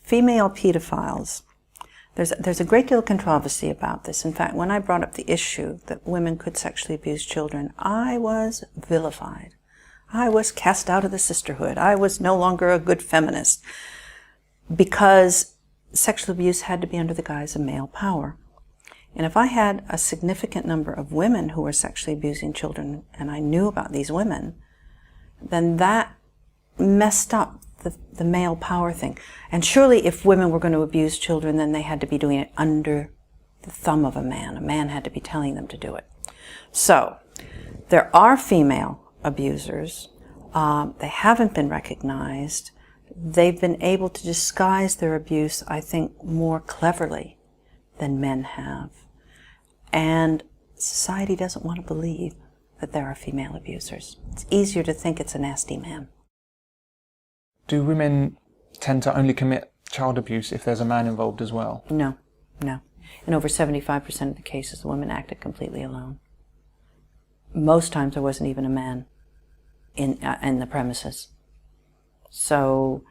Female pedophiles. There's a great deal of controversy about this. In fact, when I brought up the issue that women could sexually abuse children, I was vilified. I was cast out of the sisterhood. I was no longer a good feminist because sexual abuse had to be under the guise of male power. And if I had a significant number of women who were sexually abusing children and I knew about these women, then that messed up the male power thing. And surely if women were going to abuse children, then they had to be doing it under the thumb of a man. A man had to be telling them to do it. So there are female abusers. They haven't been recognized. They've been able to disguise their abuse, I think, more cleverly than men have. And society doesn't want to believe that there are female abusers. It's easier to think it's a nasty man. Do women tend to only commit child abuse if there's a man involved as well? No, no. In over 75% of the cases, the women acted completely alone. Most times there wasn't even a man in the premises. So,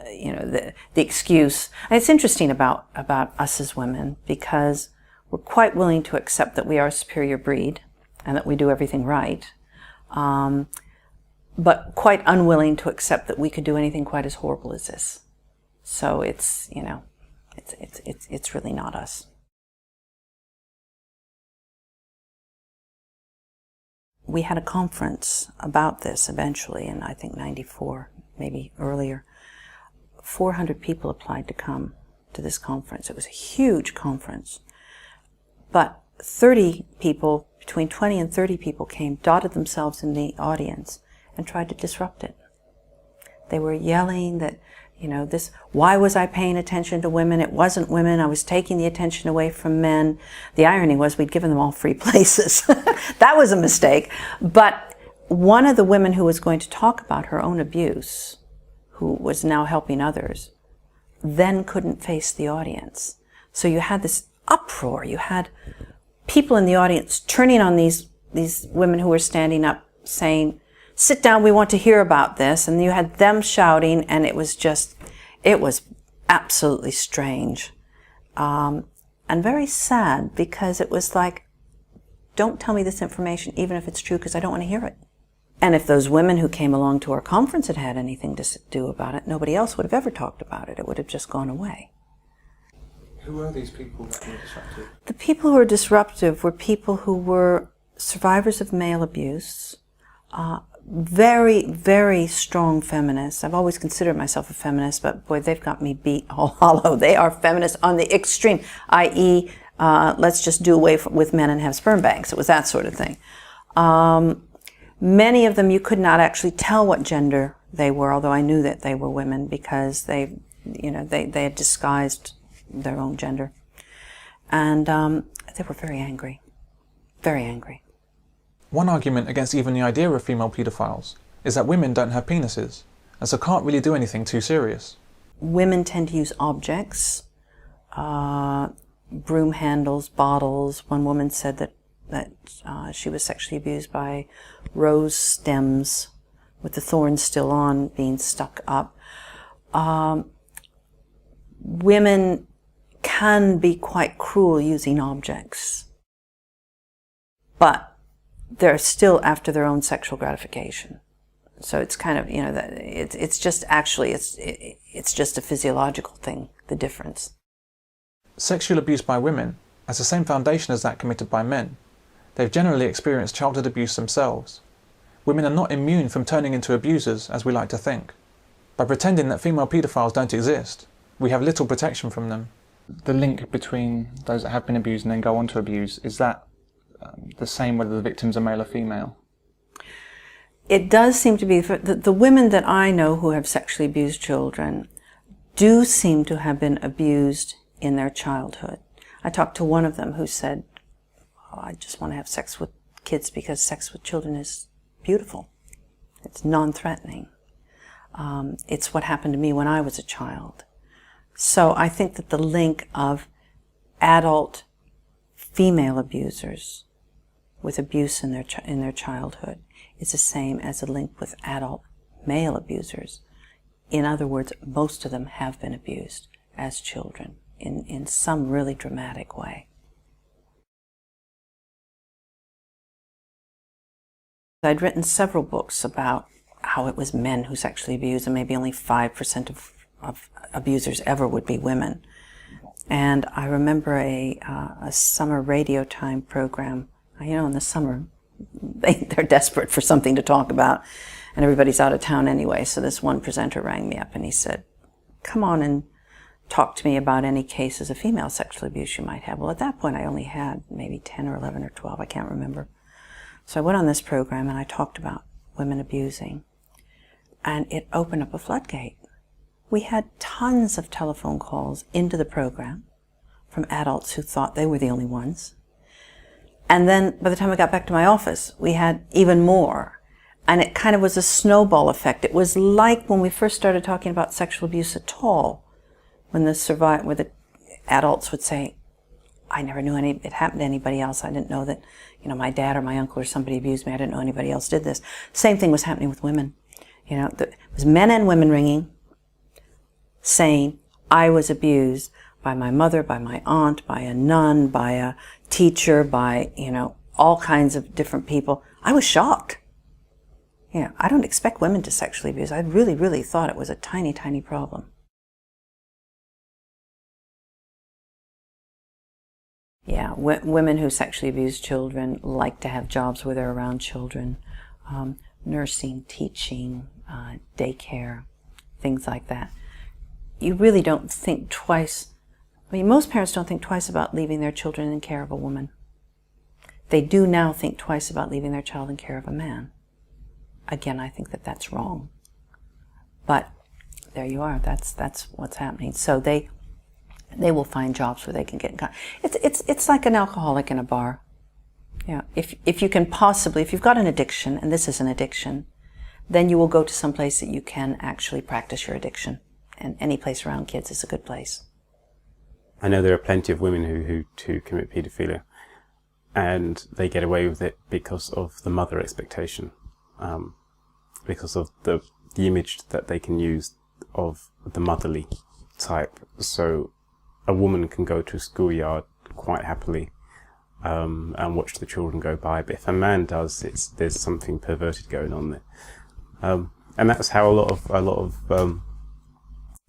you know, the excuse. And it's interesting about us as women because we're quite willing to accept that we are a superior breed and that we do everything right. But quite unwilling to accept that we could do anything quite as horrible as this. So it's, you know, it's really not us. We had a conference about this eventually in, I think, 94, maybe earlier. 400 people applied to come to this conference. It was a huge conference. But 30 people, between 20 and 30 people came, dotted themselves in the audience, and tried to disrupt it. They were yelling that, you know, why was I paying attention to women? It wasn't women. I was taking the attention away from men. The irony was we'd given them all free places. That was a mistake. But one of the women who was going to talk about her own abuse, who was now helping others, then couldn't face the audience. So you had this uproar. You had people in the audience turning on these women who were standing up saying, "Sit down, we want to hear about this." And you had them shouting, and it was absolutely strange. And very sad, because it was like, don't tell me this information, even if it's true, because I don't want to hear it. And if those women who came along to our conference had had anything to do about it, nobody else would have ever talked about it. It would have just gone away. Who were these people that were disruptive? The people who were disruptive were people who were survivors of male abuse, very, very strong feminists. I've always considered myself a feminist, but boy, they've got me beat all hollow. They are feminists on the extreme, i.e., let's just do away with men and have sperm banks. It was that sort of thing. Many of them, you could not actually tell what gender they were, although I knew that they were women because they had disguised their own gender. And they were very angry, very angry. One argument against even the idea of female paedophiles is that women don't have penises, and so can't really do anything too serious. Women tend to use objects, broom handles, bottles. One woman said that she was sexually abused by rose stems with the thorns still on, being stuck up. Women can be quite cruel using objects, but they're still after their own sexual gratification. So it's kind of, you know, that it's just actually, it's just a physiological thing, the difference. Sexual abuse by women has the same foundation as that committed by men. They've generally experienced childhood abuse themselves. Women are not immune from turning into abusers, as we like to think. By pretending that female paedophiles don't exist, we have little protection from them. The link between those that have been abused and then go on to abuse, is that the same whether the victims are male or female? It does seem to be, the women that I know who have sexually abused children do seem to have been abused in their childhood. I talked to one of them who said, "Oh, I just want to have sex with kids because sex with children is beautiful. It's non-threatening. It's what happened to me when I was a child." So I think that the link of adult female abusers with abuse in their childhood is the same as a link with adult male abusers. In other words, most of them have been abused as children in some really dramatic way. I'd written several books about how it was men who sexually abused, and maybe only 5% of abusers ever would be women. And I remember a summer radio time program. You know, in the summer, they're desperate for something to talk about, and everybody's out of town anyway. So this one presenter rang me up and he said, "Come on and talk to me about any cases of female sexual abuse you might have." Well, at that point, I only had maybe 10 or 11 or 12, I can't remember. So I went on this program and I talked about women abusing, and it opened up a floodgate. We had tons of telephone calls into the program from adults who thought they were the only ones. And then by the time I got back to my office, we had even more. And it kind of was a snowball effect. It was like when we first started talking about sexual abuse at all, when the adults would say, "I never knew it happened to anybody else. I didn't know that, my dad or my uncle or somebody abused me. I didn't know anybody else did this." Same thing was happening with women. It was men and women ringing, saying, "I was abused by my mother, by my aunt, by a nun, by a teacher, by, all kinds of different people." I was shocked. I don't expect women to sexually abuse. I really, really thought it was a tiny, tiny problem. Yeah, women who sexually abuse children like to have jobs where they're around children. Nursing, teaching, daycare, things like that. You really don't think twice. Most parents don't think twice about leaving their children in care of a woman. They do now think twice about leaving their child in care of a man. Again, I think that that's wrong. But there you are. That's what's happening. So they will find jobs where they can get in contact. It's like an alcoholic in a bar. If you can possibly, if you've got an addiction, and this is an addiction, then you will go to some place that you can actually practice your addiction. And any place around kids is a good place. I know there are plenty of women who commit paedophilia, and they get away with it because of the mother expectation, because of the image that they can use of the motherly type. So a woman can go to a schoolyard quite happily and watch the children go by, but if a man does, there's something perverted going on there, and that's how a lot of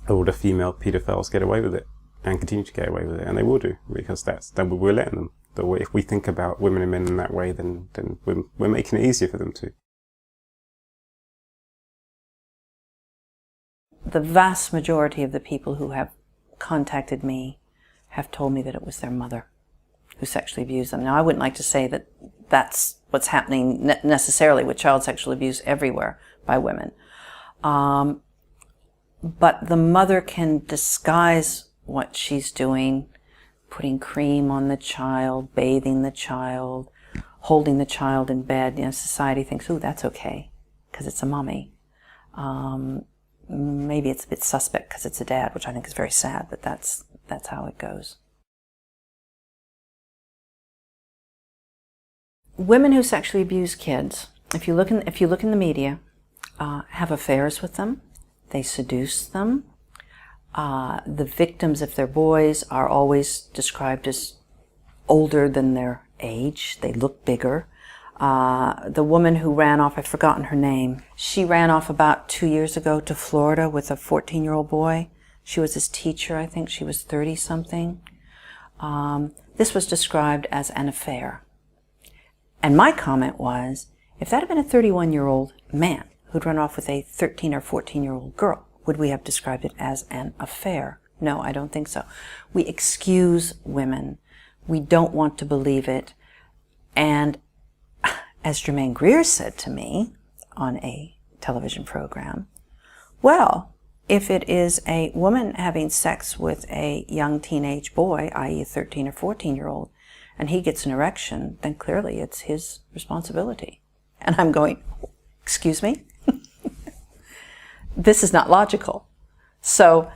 older female paedophiles get away with it and continue to get away with it, and they will do, because then we're letting them. If we think about women and men in that way, then we're making it easier for them to. The vast majority of the people who have contacted me have told me that it was their mother who sexually abused them. Now, I wouldn't like to say that that's what's happening necessarily with child sexual abuse everywhere by women. But the mother can disguise what she's doing, putting cream on the child, bathing the child, holding the child in bed. Society thinks, "Ooh, that's okay, because it's a mommy." Maybe it's a bit suspect because it's a dad, which I think is very sad, but that's how it goes. Women who sexually abuse kids, if you look in the media, have affairs with them. They seduce them. The victims, if they're boys, are always described as older than their age. They look bigger. The woman who ran off, I've forgotten her name, she ran off about 2 years ago to Florida with a 14-year-old boy. She was his teacher, I think she was 30-something. This was described as an affair. And my comment was, if that had been a 31-year-old man who'd run off with a 13 or 14-year-old girl, would we have described it as an affair? No, I don't think so. We excuse women. We don't want to believe it. And as Jermaine Greer said to me on a television program, well, if it is a woman having sex with a young teenage boy, i.e. a 13 or 14-year-old, and he gets an erection, then clearly it's his responsibility. And I'm going, excuse me? This is not logical. So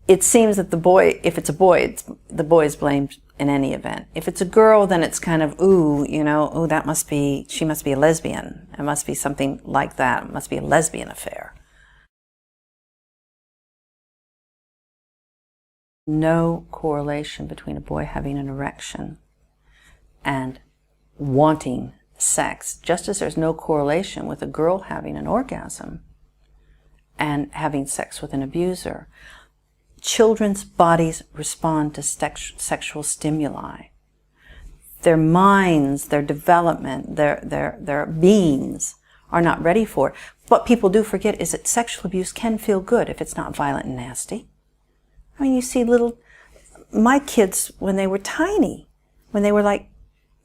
it seems that the boy, if it's a boy, the boy is blamed in any event. If it's a girl, then it's kind of, she must be a lesbian. It must be something like that. It must be a lesbian affair. No correlation between a boy having an erection and wanting sex, just as there's no correlation with a girl having an orgasm and having sex with an abuser. Children's bodies respond to sexual stimuli. Their minds, their development, their beings are not ready for it. What people do forget is that sexual abuse can feel good if it's not violent and nasty. I mean, you see my kids, when they were tiny, when they were like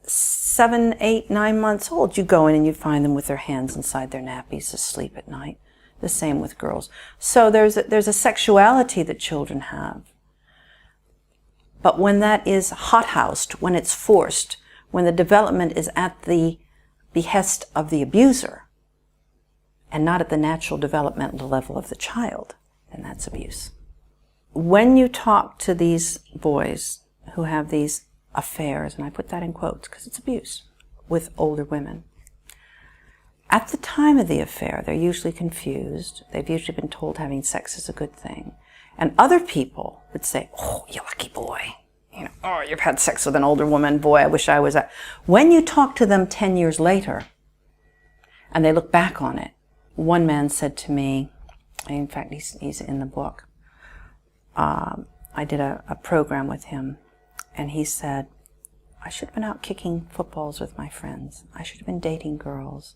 7, 8, 9 months old, you go in and you find them with their hands inside their nappies asleep at night. The same with girls. So there's a sexuality that children have. But when that is hothoused, when it's forced, when the development is at the behest of the abuser and not at the natural developmental level of the child, then that's abuse. When you talk to these boys who have these affairs, and I put that in quotes because it's abuse, with older women, at the time of the affair, they're usually confused. They've usually been told having sex is a good thing. And other people would say, oh, you lucky boy. You know, oh, you've had sex with an older woman. Boy, I wish I was that. When you talk to them 10 years later, and they look back on it, one man said to me, in fact, he's in the book, I did a program with him, and he said, I should have been out kicking footballs with my friends. I should have been dating girls.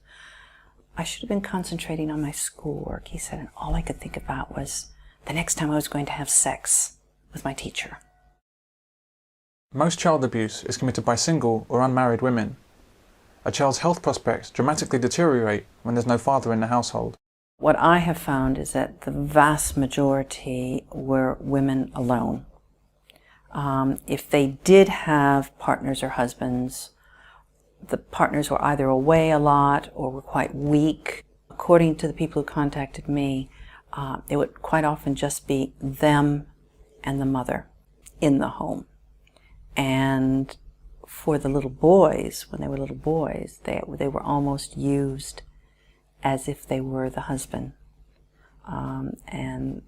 I should have been concentrating on my schoolwork. He said, and all I could think about was the next time I was going to have sex with my teacher. Most child abuse is committed by single or unmarried women. A child's health prospects dramatically deteriorate when there's no father in the household. What I have found is that the vast majority were women alone. If they did have partners or husbands, the partners were either away a lot or were quite weak. According to the people who contacted me, it would quite often just be them and the mother in the home. And for the little boys, when they were little boys, they were almost used as if they were the husband. And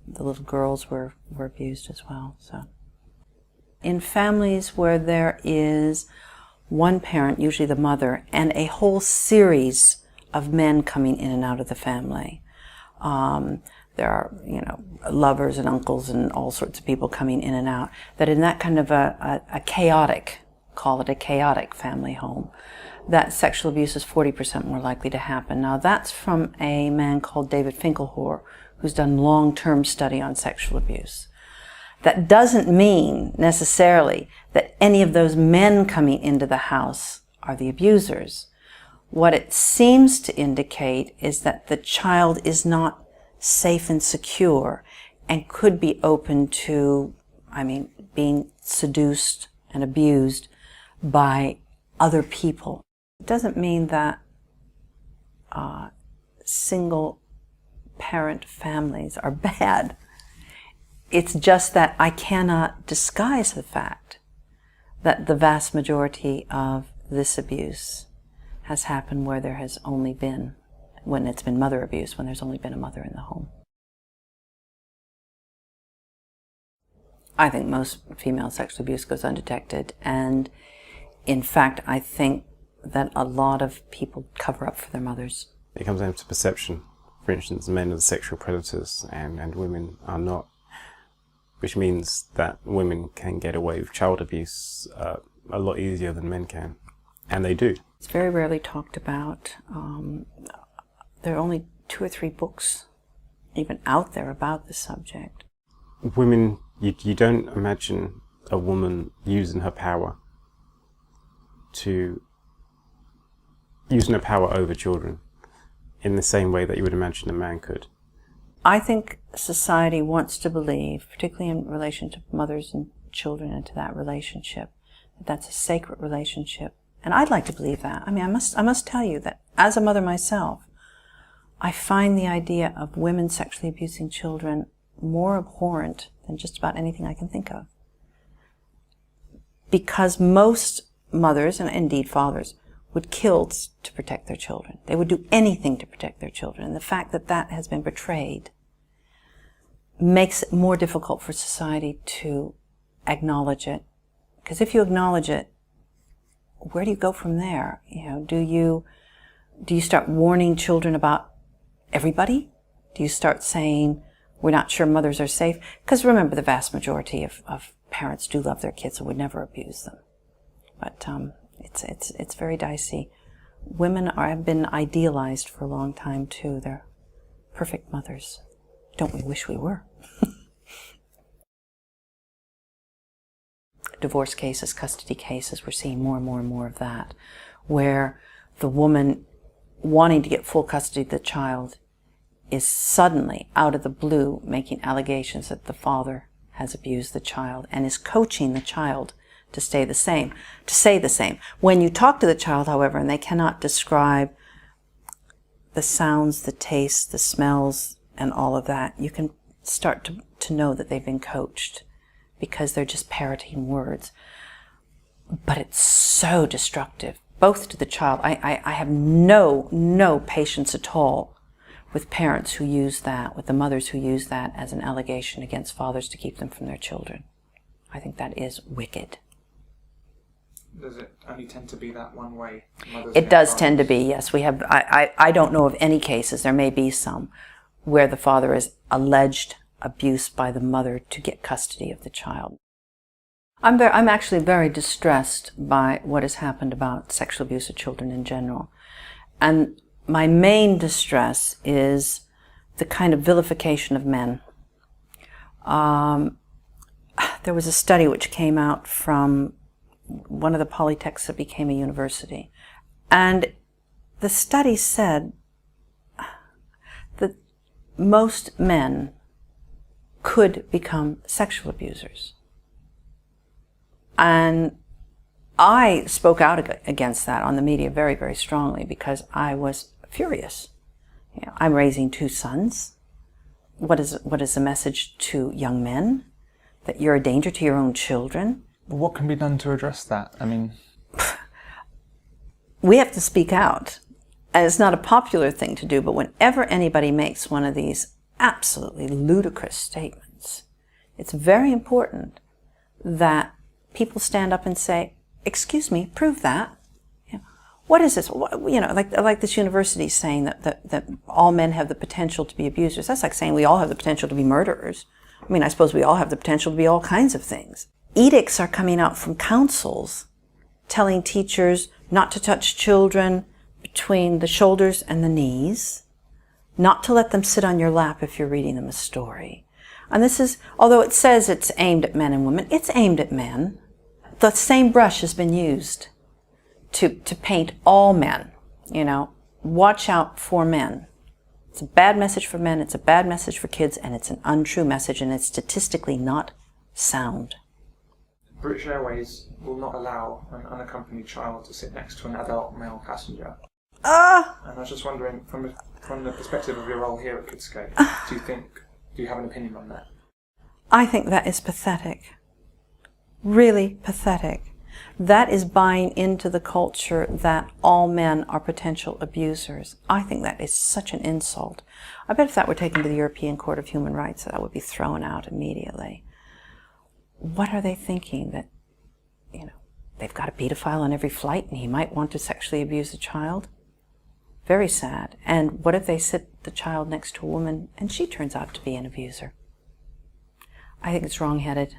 the little girls were abused as well. So, in families where there is one parent, usually the mother, and a whole series of men coming in and out of the family, there are, lovers and uncles and all sorts of people coming in and out, that in that kind of a chaotic, call it a chaotic family home, that sexual abuse is 40% more likely to happen. Now that's from a man called David Finkelhor, who's done long-term study on sexual abuse. That doesn't mean necessarily that any of those men coming into the house are the abusers. What it seems to indicate is that the child is not safe and secure and could be open to, being seduced and abused by other people. It doesn't mean that single parent families are bad. It's just that I cannot disguise the fact that the vast majority of this abuse has happened where there has only been, when it's been mother abuse, when there's only been a mother in the home. I think most female sexual abuse goes undetected, and in fact, I think that a lot of people cover up for their mothers. It comes down to perception. For instance, men are the sexual predators and women are not, which means that women can get away with child abuse a lot easier than men can, and they do. It's very rarely talked about. There are only 2 or 3 books even out there about the subject. Women, you don't imagine a woman using her power over children in the same way that you would imagine a man could. I think society wants to believe, particularly in relation to mothers and children and to that relationship, that that's a sacred relationship. And I'd like to believe that. I must tell you that as a mother myself, I find the idea of women sexually abusing children more abhorrent than just about anything I can think of. Because most mothers, and indeed fathers, would kill to protect their children. They would do anything to protect their children. And the fact that that has been portrayed makes it more difficult for society to acknowledge it. Because if you acknowledge it, where do you go from there? Do you start warning children about everybody? Do you start saying, we're not sure mothers are safe? Because remember, the vast majority of parents do love their kids and would never abuse them. But it's very dicey. Women have been idealized for a long time too. They're perfect mothers. Don't we wish we were? Divorce cases, custody cases, we're seeing more and more and more of that, where the woman wanting to get full custody of the child is suddenly, out of the blue, making allegations that the father has abused the child and is coaching the child to say the same. When you talk to the child, however, and they cannot describe the sounds, the tastes, the smells, and all of that, you can start to know that they've been coached, because they're just parroting words. But it's so destructive, both to the child. I have no patience at all with parents who use that, with the mothers who use that as an allegation against fathers to keep them from their children. I think that is wicked. Does it only tend to be that one way? It does tend to be, yes. We have. I don't know of any cases, there may be some, where the father is alleged abuse by the mother to get custody of the child. I'm actually very distressed by what has happened about sexual abuse of children in general. And my main distress is the kind of vilification of men. There was a study which came out from one of the polytechs that became a university. And the study said that most men could become sexual abusers. And I spoke out against that on the media very, very strongly, because I was furious. I'm raising 2 sons. What is the message to young men? That you're a danger to your own children? What can be done to address that? I mean, we have to speak out. And it's not a popular thing to do, but whenever anybody makes one of these absolutely ludicrous statements, it's very important that people stand up and say, excuse me, prove that. What is this? Like this university saying that all men have the potential to be abusers. That's like saying we all have the potential to be murderers. I mean, I suppose we all have the potential to be all kinds of things. Edicts are coming out from councils telling teachers not to touch children between the shoulders and the knees, not to let them sit on your lap if you're reading them a story. And this is, although it says it's aimed at men and women, it's aimed at men. The same brush has been used to paint all men. Watch out for men. It's a bad message for men, it's a bad message for kids, and it's an untrue message, and it's statistically not sound. British Airways will not allow an unaccompanied child to sit next to an adult male passenger. And I was just wondering, from the perspective of your role here at Kidscape, do you have an opinion on that? I think that is pathetic. Really pathetic. That is buying into the culture that all men are potential abusers. I think that is such an insult. I bet if that were taken to the European Court of Human Rights, that would be thrown out immediately. What are they thinking? That, they've got a pedophile on every flight and he might want to sexually abuse a child? Very sad. And what if they sit the child next to a woman and she turns out to be an abuser? I think it's wrong-headed.